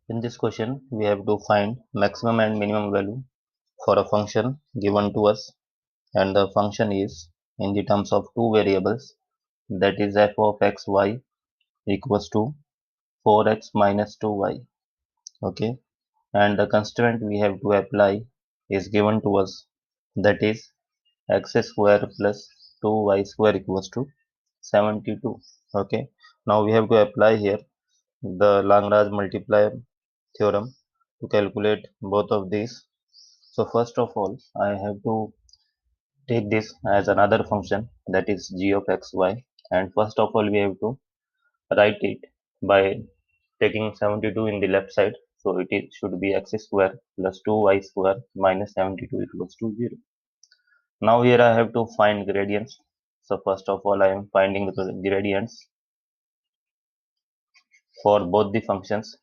In this question, we have to find maximum and minimum value for a function given to us, and the function is in the terms of two variables, that is f of xy equals to 4x minus 2y. Okay, and the constraint we have to apply is given to us, that is x square plus 2y square equals to 72. Okay, now we have to apply here the Lagrange multiplier theorem to calculate both of these. So first of all, I have to take this as another function, that is g of xy, and first of all we have to write it by taking 72 in the left side. So should be x square plus 2y square minus 72 equals to 0. Now here I have to find gradients. So first of all I am finding the gradients for both the functions.